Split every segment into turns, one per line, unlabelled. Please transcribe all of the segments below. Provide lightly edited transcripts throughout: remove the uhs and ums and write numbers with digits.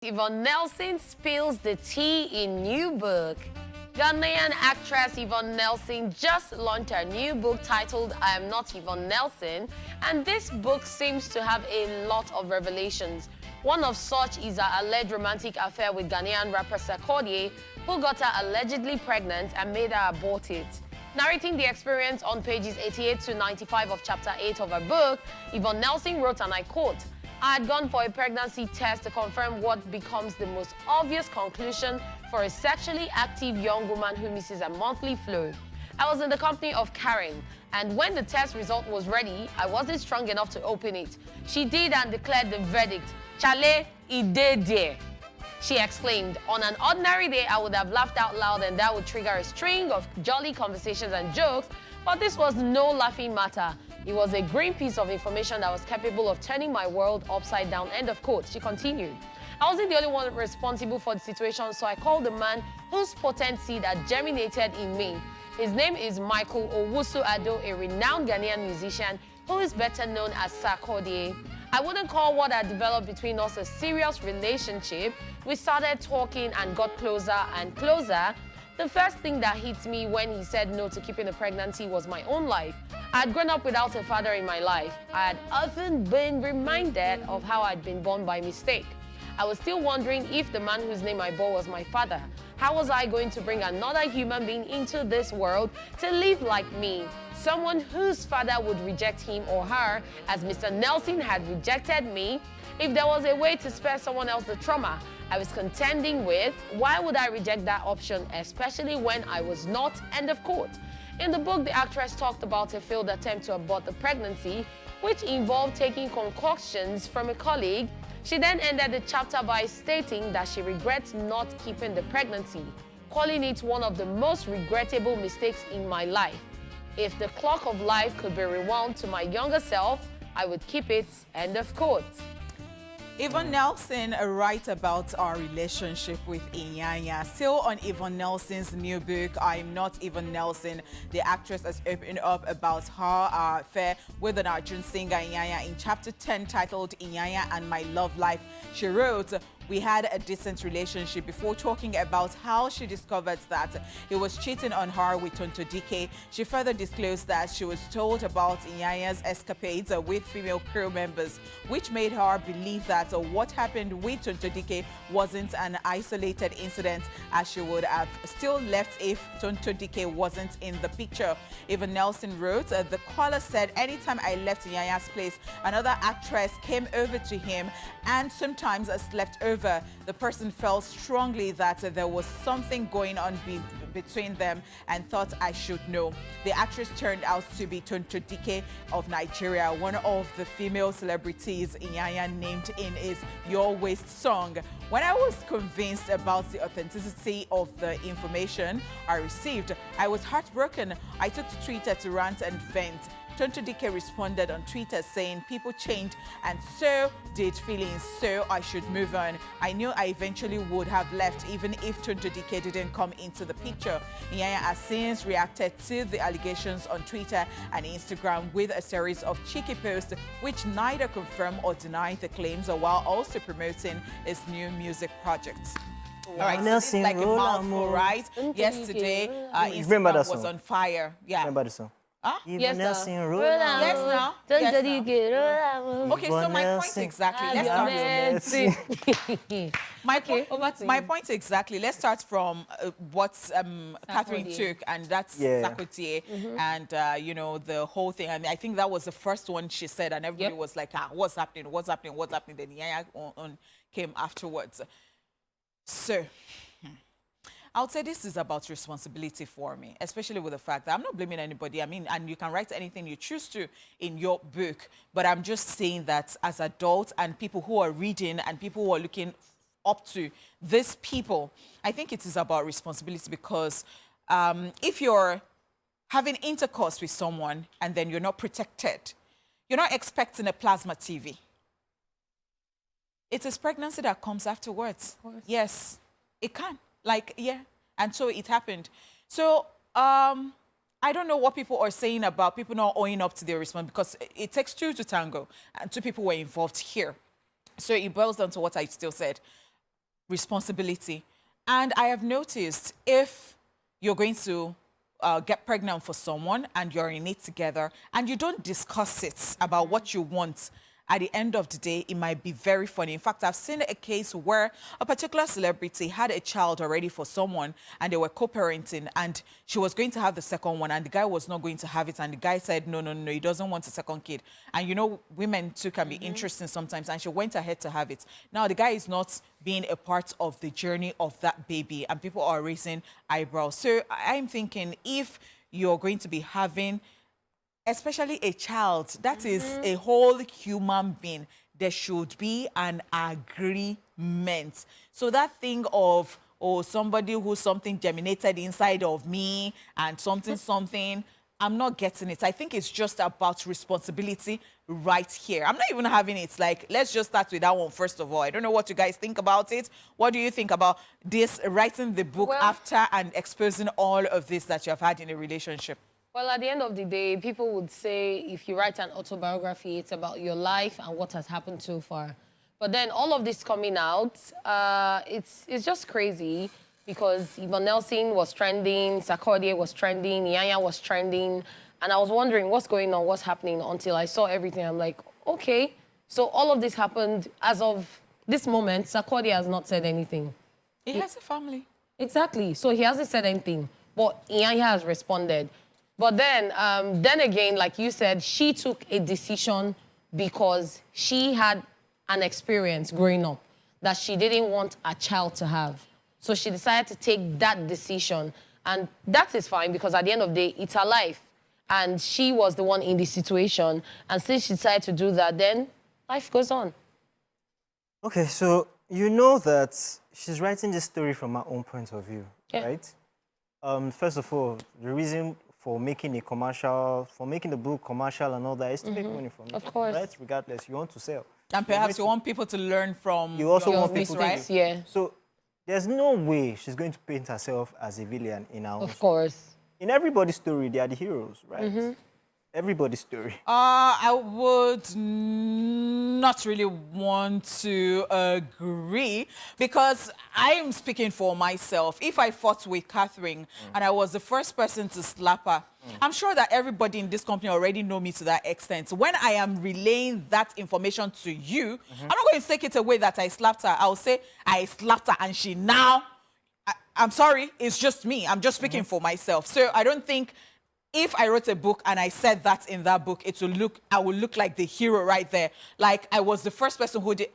Yvonne Nelson spills the tea in new book. Ghanaian actress Yvonne Nelson just launched a new book titled I Am Not Yvonne Nelson, and this book seems to have a lot of revelations. One of such is her alleged romantic affair with Ghanaian rapper Sarkodie, who got her allegedly pregnant and made her abort it. Narrating the experience on pages 88 to 95 of chapter 8 of her book, Yvonne Nelson wrote, and I quote, "I had gone for a pregnancy test to confirm what becomes the most obvious conclusion for a sexually active young woman who misses a monthly flow. I was in the company of Karen, and when the test result was ready, I wasn't strong enough to open it. She did and declared the verdict. Chale, it did there," she exclaimed. "On an ordinary day, I would have laughed out loud and that would trigger a string of jolly conversations and jokes, but this was no laughing matter. It was a grim piece of information that was capable of turning my world upside down," end of quote. She continued, "I wasn't the only one responsible for the situation, so I called the man whose potent seed had germinated in me. His name is Michael Owusu-Addo, a renowned Ghanaian musician who is better known as Sarkodie. I wouldn't call what had developed between us a serious relationship. We started talking and got closer and closer. The first thing that hit me when he said no to keeping a pregnancy was my own life. I had grown up without a father in my life. I had often been reminded of how I'd been born by mistake. I was still wondering if the man whose name I bore was my father. How was I going to bring another human being into this world to live like me? Someone whose father would reject him or her, as Mr. Nelson had rejected me. If there was a way to spare someone else the trauma I was contending with, why would I reject that option, especially when I was not?" End of quote. In the book, the actress talked about a failed attempt to abort the pregnancy, which involved taking concoctions from a colleague. She then ended the chapter by stating that she regrets not keeping the pregnancy, calling it one of the most regrettable mistakes in my life. "If the clock of life could be rewound to my younger self, I would keep it," end of quote.
Yvonne Nelson writes about our relationship with Iyanya. Still on Yvonne Nelson's new book, I'm Not Yvonne Nelson, the actress has opened up about her affair with the Nigerian singer Iyanya in chapter 10 titled Iyanya and My Love Life. She wrote, "We had a decent relationship," before talking about how she discovered that he was cheating on her with Tonto Dikeh. She further disclosed that she was told about Iyanya's escapades with female crew members, which made her believe that what happened with Tonto Dikeh wasn't an isolated incident, as she would have still left if Tonto Dikeh wasn't in the picture. Yvonne Nelson wrote, "The caller said anytime I left Iyanya's place, another actress came over to him and sometimes slept over. The person felt strongly that there was something going on between them and thought I should know." The actress turned out to be Tonto Dikeh of Nigeria, one of the female celebrities Iyanya named in his Your Waist song. "When I was convinced about the authenticity of the information I received, I was heartbroken. I took to Twitter to rant and vent." Tonto Dikeh responded on Twitter saying, "People change and so did feelings, so I should move on. I knew I eventually would have left even if Tonto Dikeh didn't come into the picture." Iyanya has since reacted to the allegations on Twitter and Instagram with a series of cheeky posts which neither confirm or deny the claims, while also promoting his new music project. All right, so this is like a mouthful, right? Yesterday, Instagram was on fire. Yeah.
Remember the song?
Huh?
Yes,
Yes, now. Okay, so my point exactly. Let's start. My point exactly. Let's start from what Catherine took, and that's Sarkodie, and you know, the whole thing. I mean, I think that was the first one she said, and everybody was like, "What's happening? What's happening? What's happening?" Then Iyanya came afterwards. So I would say this is about responsibility for me, especially with the fact that I'm not blaming anybody. I mean, and you can write anything you choose to in your book, but I'm just saying that as adults and people who are reading and people who are looking up to these people, I think it is about responsibility, because if you're having intercourse with someone and then you're not protected, you're not expecting a plasma TV. It is pregnancy that comes afterwards. Yes, it can. Like, yeah, and so it happened. So I don't know what people are saying about people not owing up to their response, because it takes two to tango, and two people were involved here. So it boils down to what I still said. responsibility. And I have noticed if you're going to get pregnant for someone and you're in it together and you don't discuss it about what you want, at the end of the day, it might be very funny. In fact, I've seen a case where a particular celebrity had a child already for someone and they were co-parenting and she was going to have the second one and the guy was not going to have it. And the guy said, no, he doesn't want a second kid. And you know, women too can be interesting sometimes, and she went ahead to have it. Now, the guy is not being a part of the journey of that baby and people are raising eyebrows. So I'm thinking if you're going to be having especially a child, that is a whole human being, there should be an agreement. So that thing of, oh, somebody who's something germinated inside of me and something, I'm not getting it. I think it's just about responsibility right here. I'm not even having it. Like, let's just start with that one first of all. I don't know what you guys think about it. What do you think about this, writing the book after and exposing all of this that you have had in a relationship?
Well, at the end of the day, people would say if you write an autobiography, it's about your life and what has happened so far. But then all of this coming out, it's just crazy because Yvonne Nelson was trending, Sarkodie was trending, Iyanya was trending, and I was wondering what's going on, what's happening until I saw everything. I'm like, okay, so all of this happened as of this moment. Sarkodie has not said anything.
He has a family.
Exactly. So he hasn't said anything, but Iyanya has responded. But then again, like you said, she took a decision because she had an experience growing up that she didn't want a child to have. So she decided to take that decision. And that is fine because at the end of the day, it's her life. And she was the one in this situation. And since she decided to do that, then life goes on.
Okay, so you know that she's writing this story from her own point of view, right? First of all, the reason for making a commercial, for making the book commercial and all that is to make money from it.
Of course.
Right? Regardless, you want to sell.
And perhaps you want people to learn from
you also
your
want people
right?
to,
yeah.
So there's no way she's going to paint herself as a villain in our own.
Of course.
In everybody's story, they are the heroes, right? Everybody's story.
I would not really want to agree because I'm speaking for myself. If I fought with Catherine and I was the first person to slap her, I'm sure that everybody in this company already know me to that extent. When I am relaying that information to you, I'm not going to take it away that I slapped her. I'll say I slapped her and she now, I'm sorry, it's just me. I'm just speaking for myself. So I don't think if I wrote a book and I said that in that book, I will look like the hero right there. Like I was the first person who did.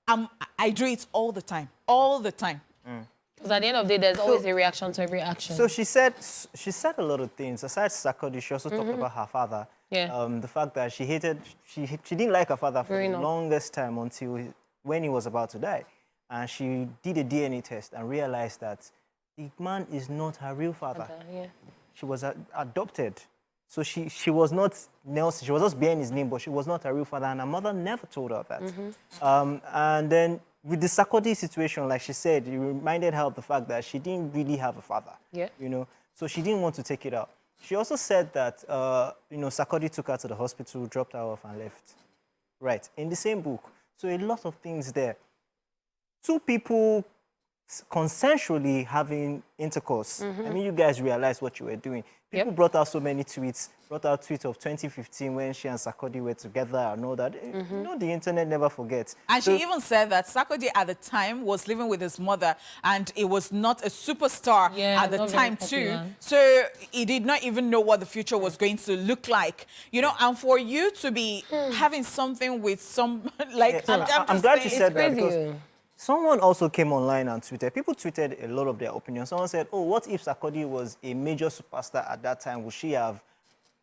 I do it all the time.
Because at the end of the day, there's always a reaction to every action.
So she said a lot of things. Aside Sarkodie, she also talked about her father.
Yeah.
The fact that she didn't like her father for the longest time until when he was about to die. And she did a DNA test and realized that the man is not her real father.
Yeah.
She was adopted. So she was not Nelson. She was just bearing his name, but she was not her real father. And her mother never told her that. And then with the Sarkodie situation, like she said, it reminded her of the fact that she didn't really have a father.
Yeah.
You know, so she didn't want to take it out. She also said that, you know, Sarkodie took her to the hospital, dropped her off and left. Right, in the same book. So a lot of things there. Two people consensually having intercourse. I mean, you guys realized what you were doing. People brought out so many tweets, brought out tweets of 2015 when she and Sarkodie were together and all that. You know, the internet never forgets.
And she even said that Sarkodie at the time was living with his mother and he was not a superstar at the time too. So he did not even know what the future was going to look like. You know, and for you to be having something with some, like,
I'm glad you said that because someone also came online and tweeted. People tweeted a lot of their opinions. Someone said, oh, what if Sarkodie was a major superstar at that time? Would she have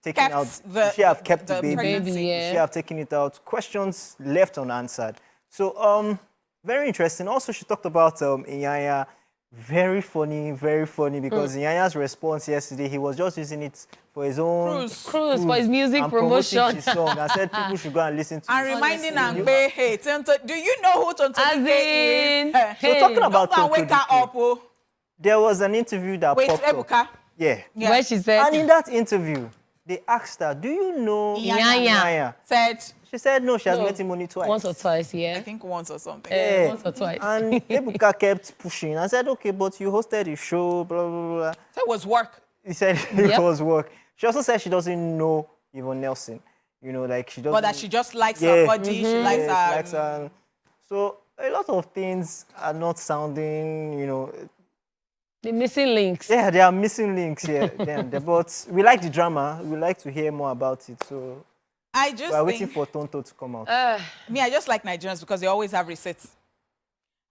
taken out, would she have kept the baby? Would she have taken it out? Questions left unanswered. So, very interesting. Also, she talked about Iyanya. Very funny because Iyanya's response yesterday, he was just using it for his own
cruise for his music promotion.
His song. I said people should go and listen to it.
And reminding Angbe, hey, do you know who Tonto Dikeh is?
So talking about Tonto
Dikeh,
there was an interview that popped up. Yeah.
Where she said,
and in that interview, they asked her, do you know
Iyanya?
Said
She said no, she has met him only twice.
Once or twice, yeah.
I think once or something.
Yeah.
Once or twice.
And Ebuka kept pushing. I said, okay, but you hosted a show, blah, blah, blah.
So it was work.
He said it was work. She also said she doesn't know Yvonne Nelson. You know, like she doesn't...
But that she just likes her body, she likes her...
She likes her. So a lot of things are not sounding, you know...
The missing links.
Yeah, there are missing links here. But we like the drama. We like to hear more about it. So we're waiting for Tonto to come out.
I just like Nigerians because they always have receipts.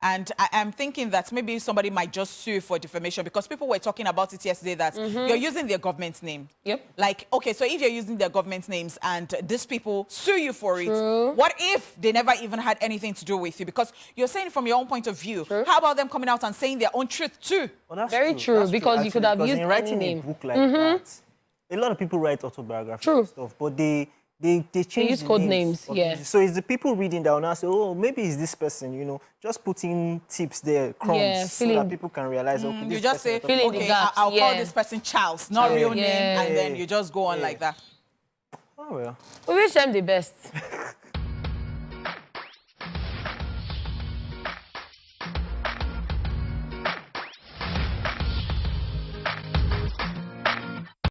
And I'm thinking that maybe somebody might just sue for defamation because people were talking about it yesterday that you're using their government's name.
Yep.
Like, okay, so if you're using their government's names and these people sue you for
True.
it, what if they never even had anything to do with you? Because you're saying it from your own point of view.
True.
How about them coming out and saying their own truth too?
Well, that's
Very true,
That's
because you could have used
in writing
any
a
name.
book like that, a lot of people write autobiography and stuff, but they change
use
the
code
names.
names,
So it's the people reading that will now say, oh, maybe it's this person, you know, just putting tips there, crumbs, so that people can realize, okay,
You just say,
Fill in the
okay,
gaps,
I'll call this person Charles, not real name, and then you just go on like that.
Oh, well.
We wish them the best.